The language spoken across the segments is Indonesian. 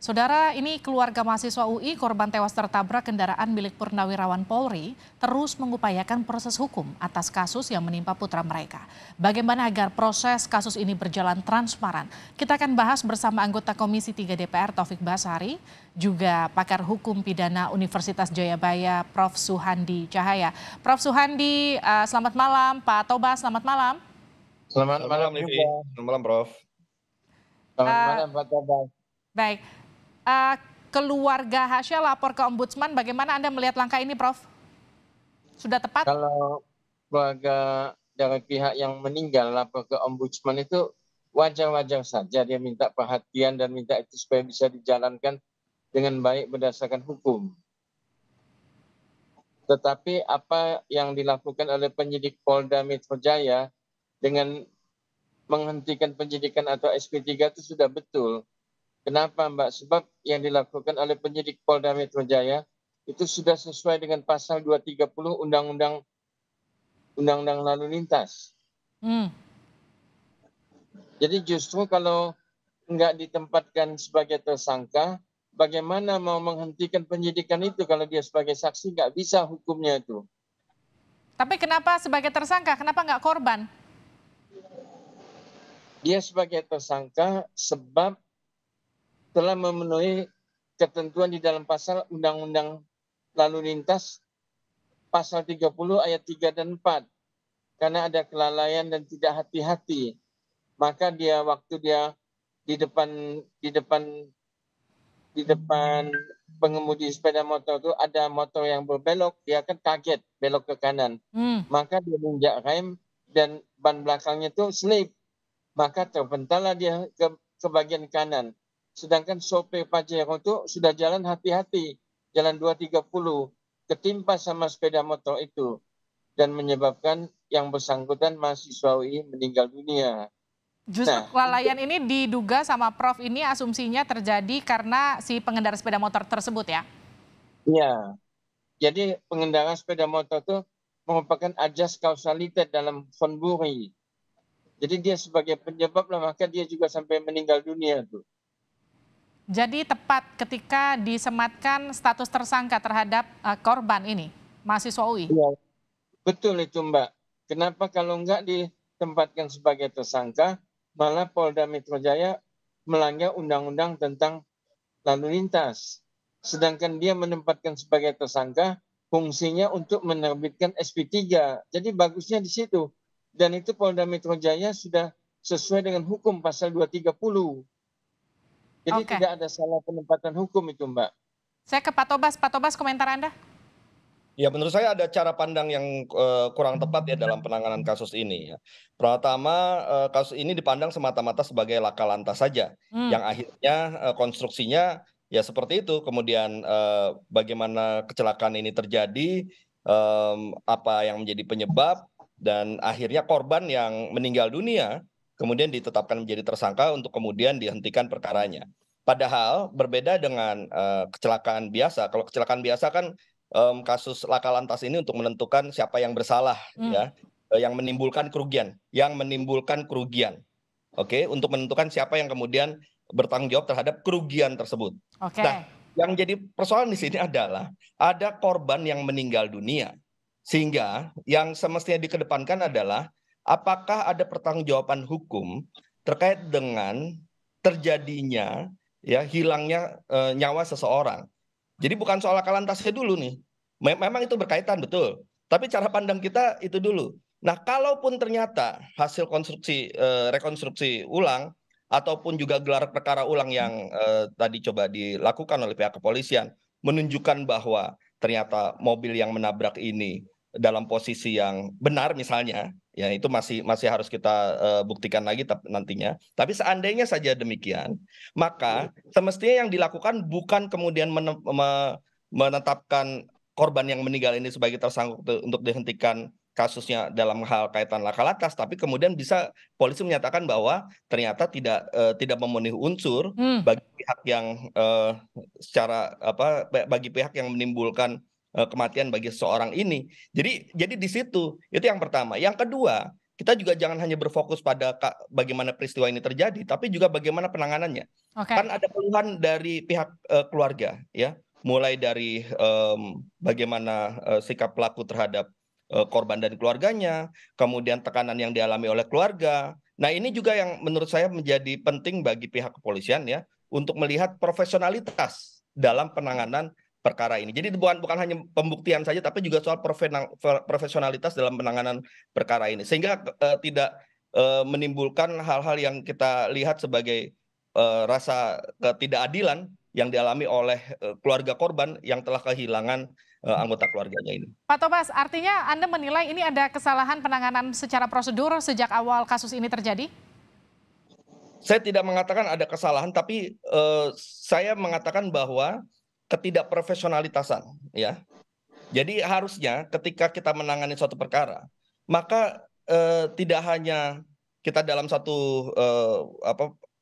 Saudara, ini keluarga mahasiswa UI korban tewas tertabrak kendaraan milik Purnawirawan Polri terus mengupayakan proses hukum atas kasus yang menimpa putra mereka. Bagaimana agar proses kasus ini berjalan transparan? Kita akan bahas bersama anggota Komisi 3 DPR Taufik Basari, juga pakar hukum pidana Universitas Jayabaya Prof. Suhandi Cahaya. Prof. Suhandi, selamat malam. Pak Tobas, selamat malam. Selamat malam Livi. juga. Selamat malam, Prof. Selamat malam Pak Tobas. Baik, keluarga Hasya lapor ke Ombudsman, bagaimana Anda melihat langkah ini, Prof? Sudah tepat? Kalau keluarga dari pihak yang meninggal lapor ke Ombudsman itu wajar-wajar saja, dia minta perhatian dan minta itu supaya bisa dijalankan dengan baik berdasarkan hukum. Tetapi apa yang dilakukan oleh penyidik Polda Metro Jaya dengan menghentikan penyidikan atau SP3 itu sudah betul. Kenapa Mbak? Sebab yang dilakukan oleh penyidik Polda Metro Jaya itu sudah sesuai dengan pasal 230 Undang-Undang Lalu Lintas. Jadi justru kalau nggak ditempatkan sebagai tersangka, bagaimana mau menghentikan penyidikan itu kalau dia sebagai saksi nggak bisa hukumnya itu. Tapi kenapa sebagai tersangka, kenapa nggak korban? Dia sebagai tersangka sebab telah memenuhi ketentuan di dalam pasal Undang-Undang Lalu Lintas pasal 30 ayat 3 dan 4. Karena ada kelalaian dan tidak hati-hati. Maka dia waktu dia di depan pengemudi sepeda motor itu ada motor yang berbelok, dia kan kaget belok ke kanan. Maka dia menginjak rem dan ban belakangnya itu slip. Maka terbentallah dia ke bagian kanan. Sedangkan sopir Pajero itu sudah jalan hati-hati, jalan 230, ketimpa sama sepeda motor itu dan menyebabkan yang bersangkutan mahasiswa UI meninggal dunia. Justru kelalaian ini diduga sama Prof ini asumsinya terjadi karena si pengendara sepeda motor tersebut ya? Iya, jadi pengendara sepeda motor itu merupakan ajas kausalitas dalam von Bury. Jadi dia sebagai penyebab lah, maka dia juga sampai meninggal dunia tuh. Jadi tepat ketika disematkan status tersangka terhadap korban ini, mahasiswa UI? Iya, betul itu Mbak. Kenapa kalau enggak ditempatkan sebagai tersangka, malah Polda Metro Jaya melanggar undang-undang tentang lalu lintas. Sedangkan dia menempatkan sebagai tersangka, fungsinya untuk menerbitkan SP3. Jadi bagusnya di situ. Dan itu Polda Metro Jaya sudah sesuai dengan hukum pasal 230. Jadi tidak ada salah penempatan hukum itu Mbak. Saya ke Pak Tobas komentar Anda? Ya, menurut saya ada cara pandang yang kurang tepat ya dalam penanganan kasus ini. Ya. Pertama, kasus ini dipandang semata-mata sebagai laka lantas saja, yang akhirnya konstruksinya ya seperti itu. Kemudian bagaimana kecelakaan ini terjadi, apa yang menjadi penyebab, dan akhirnya korban yang meninggal dunia kemudian ditetapkan menjadi tersangka untuk kemudian dihentikan perkaranya. Padahal berbeda dengan kecelakaan biasa. Kalau kecelakaan biasa kan kasus laka lantas ini untuk menentukan siapa yang bersalah, ya, yang menimbulkan kerugian, oke, untuk menentukan siapa yang kemudian bertanggung jawab terhadap kerugian tersebut. Nah, yang jadi persoalan di sini adalah ada korban yang meninggal dunia, sehingga yang semestinya dikedepankan adalah apakah ada pertanggungjawaban hukum terkait dengan terjadinya ya hilangnya nyawa seseorang. Jadi bukan soal laka lantasnya dulu nih. Memang itu berkaitan betul. Tapi cara pandang kita itu dulu. Nah, kalaupun ternyata hasil rekonstruksi ulang ataupun juga gelar perkara ulang yang tadi coba dilakukan oleh pihak kepolisian menunjukkan bahwa ternyata mobil yang menabrak ini dalam posisi yang benar misalnya, ya itu masih harus kita buktikan lagi nantinya. Tapi seandainya saja demikian, maka semestinya yang dilakukan bukan kemudian menetapkan korban yang meninggal ini sebagai tersangka untuk dihentikan kasusnya dalam hal kaitan laka lantas, tapi kemudian bisa polisi menyatakan bahwa ternyata tidak memenuhi unsur bagi pihak yang bagi pihak yang menimbulkan kematian bagi seseorang ini. Jadi di situ itu yang pertama. Yang kedua, kita juga jangan hanya berfokus pada bagaimana peristiwa ini terjadi, tapi juga bagaimana penanganannya. Kan ada keluhan dari pihak keluarga, ya, mulai dari bagaimana sikap pelaku terhadap korban dan keluarganya, kemudian tekanan yang dialami oleh keluarga. Nah, ini juga yang menurut saya menjadi penting bagi pihak kepolisian, ya, untuk melihat profesionalitas dalam penanganan perkara ini. Jadi bukan hanya pembuktian saja, tapi juga soal profesionalitas dalam penanganan perkara ini, sehingga tidak menimbulkan hal-hal yang kita lihat sebagai rasa ketidakadilan yang dialami oleh keluarga korban yang telah kehilangan anggota keluarganya ini. Pak Tobas, artinya Anda menilai ini ada kesalahan penanganan secara prosedur sejak awal kasus ini terjadi? Saya tidak mengatakan ada kesalahan, tapi saya mengatakan bahwa ketidakprofesionalitasan, ya. Jadi harusnya ketika kita menangani suatu perkara, maka tidak hanya kita dalam satu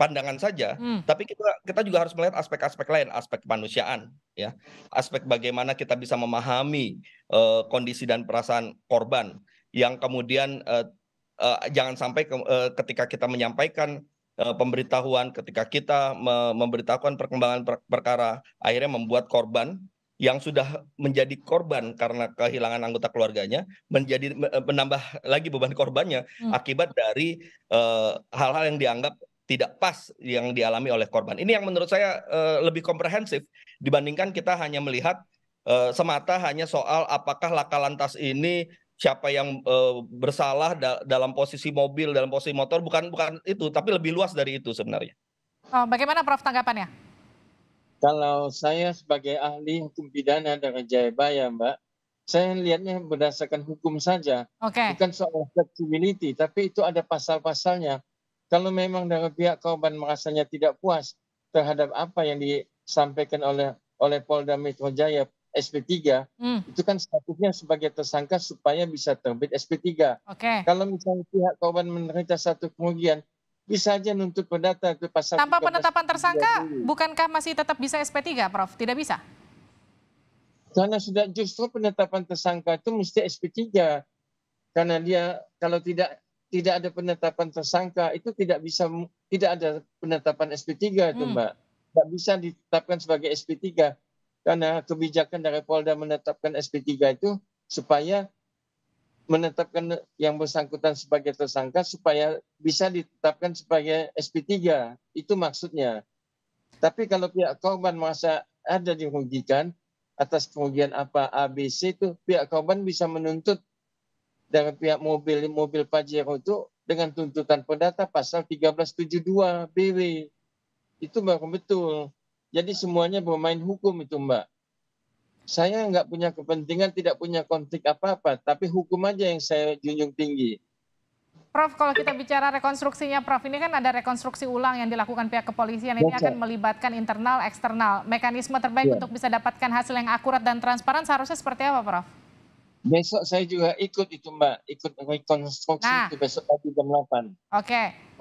pandangan saja, tapi kita juga harus melihat aspek-aspek lain, aspek kemanusiaan, ya, aspek bagaimana kita bisa memahami kondisi dan perasaan korban, yang kemudian jangan sampai ketika kita menyampaikan pemberitahuan, ketika kita memberitahukan perkembangan perkara, akhirnya membuat korban yang sudah menjadi korban karena kehilangan anggota keluarganya menjadi menambah lagi beban korbannya akibat dari hal-hal yang dianggap tidak pas yang dialami oleh korban. Ini yang menurut saya lebih komprehensif dibandingkan kita hanya melihat semata hanya soal apakah laka lantas ini siapa yang bersalah dalam posisi mobil, dalam posisi motor, bukan itu, tapi lebih luas dari itu sebenarnya. Bagaimana Prof tanggapannya? Kalau saya sebagai ahli hukum pidana dari Jayabaya, Mbak, saya lihatnya berdasarkan hukum saja, bukan soal flexibility, tapi itu ada pasal-pasalnya. Kalau memang dari pihak korban merasanya tidak puas terhadap apa yang disampaikan oleh Polda Metro Jaya SP3, itu kan statusnya sebagai tersangka supaya bisa terbit SP3. Kalau misalnya pihak korban menderita satu kerugian, bisa aja nuntut perdata ke pasal. Tanpa penetapan tersangka, bukankah masih tetap bisa SP3, Prof? Tidak bisa? Karena sudah justru penetapan tersangka itu mesti SP3. Karena dia kalau tidak ada penetapan tersangka itu tidak ada penetapan SP3 itu, Mbak. Tidak bisa ditetapkan sebagai SP3. Karena kebijakan dari Polda menetapkan SP3 itu supaya menetapkan yang bersangkutan sebagai tersangka supaya bisa ditetapkan sebagai SP3. Itu maksudnya. Tapi kalau pihak korban merasa ada dirugikan atas kerugian apa ABC, itu pihak korban bisa menuntut dari pihak mobil Pajero itu dengan tuntutan perdata pasal 1372 BW. Itu baru betul. Jadi semuanya bermain hukum itu, Mbak. Saya nggak punya kepentingan, tidak punya konflik apa-apa, tapi hukum aja yang saya junjung tinggi. Prof, kalau kita bicara rekonstruksinya, Prof, ini kan ada rekonstruksi ulang yang dilakukan pihak kepolisian. Ini akan melibatkan internal, eksternal. Mekanisme terbaik untuk bisa dapatkan hasil yang akurat dan transparan seharusnya seperti apa, Prof? Besok saya juga ikut itu, Mbak, ikut rekonstruksi itu besok pagi jam 8.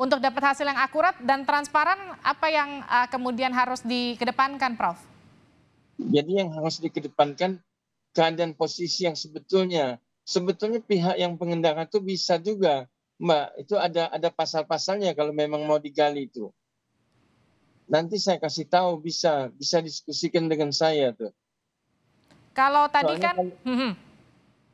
Untuk dapat hasil yang akurat dan transparan, apa yang kemudian harus dikedepankan, Prof? Jadi yang harus dikedepankan keadaan posisi yang sebetulnya pihak yang pengendara itu bisa juga, Mbak, itu ada pasal-pasalnya kalau memang mau digali itu. Nanti saya kasih tahu, bisa diskusikan dengan saya tuh. Kalau tadi kan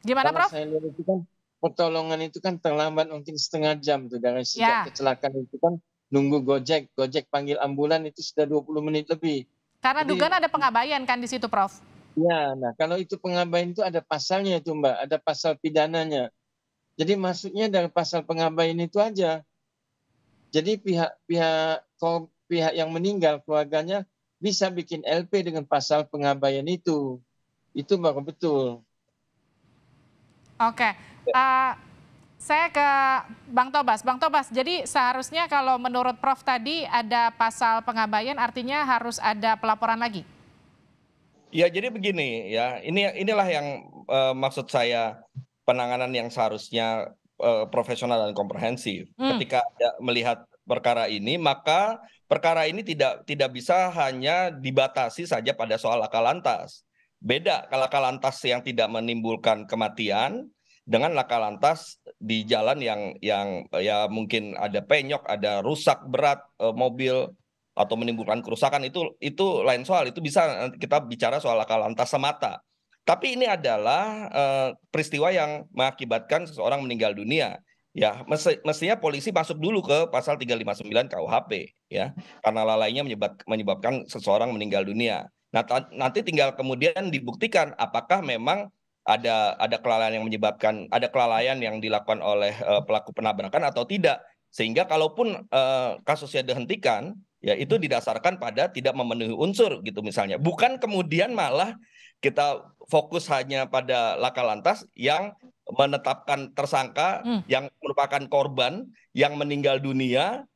gimana, Prof? Saya lihat itu kan pertolongan itu kan terlambat mungkin setengah jam tuh dari sejak kecelakaan itu kan nunggu Gojek panggil ambulan itu sudah 20 menit lebih. Karena dugaan ada pengabaian kan di situ, Prof? Ya, nah kalau itu pengabaian itu ada pasalnya itu, Mbak, ada pasal pidananya. Jadi maksudnya dari pasal pengabaian itu aja. Jadi pihak yang meninggal keluarganya bisa bikin LP dengan pasal pengabaian itu. Itu baru betul. Saya ke Bang Tobas. Bang Tobas, jadi seharusnya kalau menurut Prof tadi ada pasal pengabaian, artinya harus ada pelaporan lagi? Ya, jadi begini ya, inilah yang maksud saya penanganan yang seharusnya profesional dan komprehensif. Ketika melihat perkara ini, maka perkara ini tidak bisa hanya dibatasi saja pada soal laka lantas. Beda kalau laka lantas yang tidak menimbulkan kematian, dengan laka lantas di jalan yang ya mungkin ada penyok, ada rusak berat mobil atau menimbulkan kerusakan, itu lain soal, itu bisa kita bicara soal laka lantas semata. Tapi ini adalah peristiwa yang mengakibatkan seseorang meninggal dunia. Ya, mestinya polisi masuk dulu ke pasal 359 KUHP ya, karena lalainya menyebabkan seseorang meninggal dunia. Nah, nanti tinggal kemudian dibuktikan apakah memang ada kelalaian yang menyebabkan, ada kelalaian yang dilakukan oleh pelaku penabrakan atau tidak. Sehingga kalaupun kasusnya dihentikan, ya itu didasarkan pada tidak memenuhi unsur gitu misalnya. Bukan kemudian malah kita fokus hanya pada laka lantas yang menetapkan tersangka yang merupakan korban yang meninggal dunia,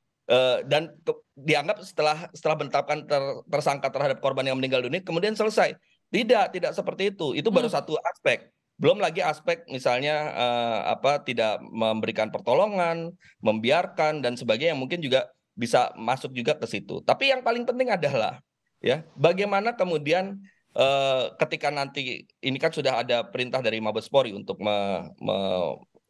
dan dianggap setelah menetapkan tersangka terhadap korban yang meninggal dunia kemudian selesai. Tidak seperti itu. Itu baru satu aspek. Belum lagi aspek misalnya tidak memberikan pertolongan, membiarkan dan sebagainya yang mungkin juga bisa masuk juga ke situ. Tapi yang paling penting adalah ya bagaimana kemudian ketika nanti ini kan sudah ada perintah dari Mabes Polri untuk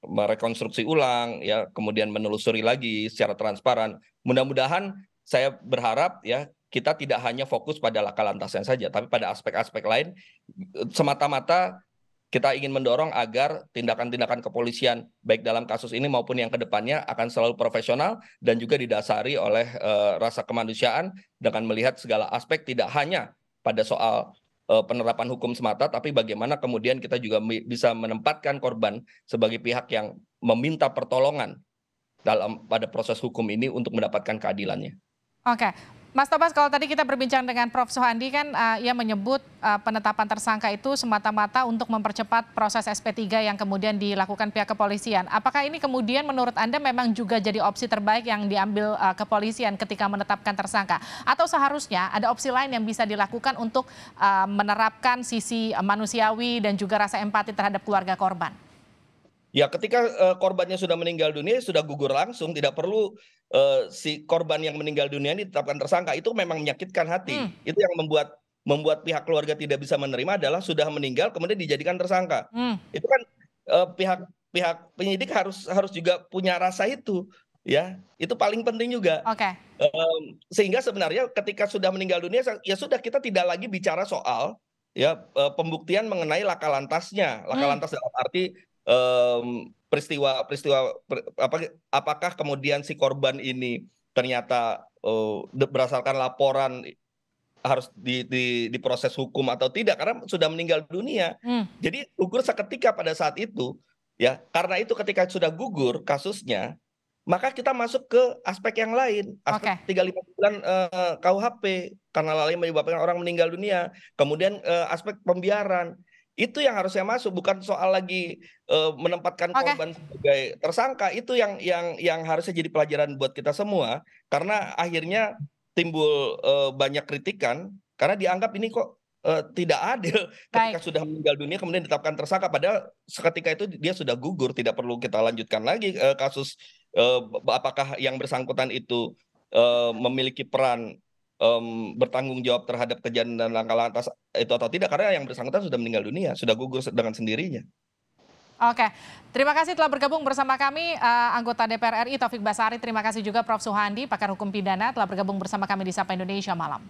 merekonstruksi ulang ya, kemudian menelusuri lagi secara transparan. Mudah-mudahan saya berharap ya kita tidak hanya fokus pada laka lantasnya saja, tapi pada aspek-aspek lain. Semata-mata kita ingin mendorong agar tindakan-tindakan kepolisian baik dalam kasus ini maupun yang kedepannya akan selalu profesional dan juga didasari oleh rasa kemanusiaan dengan melihat segala aspek, tidak hanya pada soal penerapan hukum semata, tapi bagaimana kemudian kita juga bisa menempatkan korban sebagai pihak yang meminta pertolongan pada proses hukum ini untuk mendapatkan keadilannya. Oke, Mas Tobas, kalau tadi kita berbincang dengan Prof. Sohandi kan ia menyebut penetapan tersangka itu semata-mata untuk mempercepat proses SP3 yang kemudian dilakukan pihak kepolisian. Apakah ini kemudian menurut Anda memang juga jadi opsi terbaik yang diambil kepolisian ketika menetapkan tersangka? Atau seharusnya ada opsi lain yang bisa dilakukan untuk menerapkan sisi manusiawi dan juga rasa empati terhadap keluarga korban? Ya, ketika korbannya sudah meninggal dunia, sudah gugur langsung, tidak perlu si korban yang meninggal dunia ini ditetapkan tersangka. Itu memang menyakitkan hati. Itu yang membuat pihak keluarga tidak bisa menerima adalah sudah meninggal kemudian dijadikan tersangka. Itu kan pihak penyidik harus juga punya rasa itu, ya. Itu paling penting juga. Sehingga sebenarnya ketika sudah meninggal dunia, ya sudah, kita tidak lagi bicara soal ya pembuktian mengenai laka lantasnya. Laka lantas dalam arti peristiwa apakah kemudian si korban ini ternyata berdasarkan laporan harus diproses hukum atau tidak, karena sudah meninggal dunia. Jadi gugur seketika pada saat itu ya. Karena itu ketika sudah gugur kasusnya, maka kita masuk ke aspek yang lain, aspek 359 KUHP, karena lalai menyebabkan orang meninggal dunia. Kemudian aspek pembiaran. Itu yang harusnya masuk, bukan soal lagi menempatkan korban sebagai tersangka. Itu yang harusnya jadi pelajaran buat kita semua, karena akhirnya timbul banyak kritikan karena dianggap ini kok tidak adil ketika sudah meninggal dunia kemudian ditetapkan tersangka, padahal seketika itu dia sudah gugur. Tidak perlu kita lanjutkan lagi kasus apakah yang bersangkutan itu memiliki peran bertanggung jawab terhadap kejadian dan laka lantas itu atau tidak, karena yang bersangkutan sudah meninggal dunia, sudah gugur dengan sendirinya. Oke, terima kasih telah bergabung bersama kami anggota DPR RI Taufik Basari. Terima kasih juga Prof. Sohandi, pakar hukum pidana, telah bergabung bersama kami di Sapa Indonesia Malam.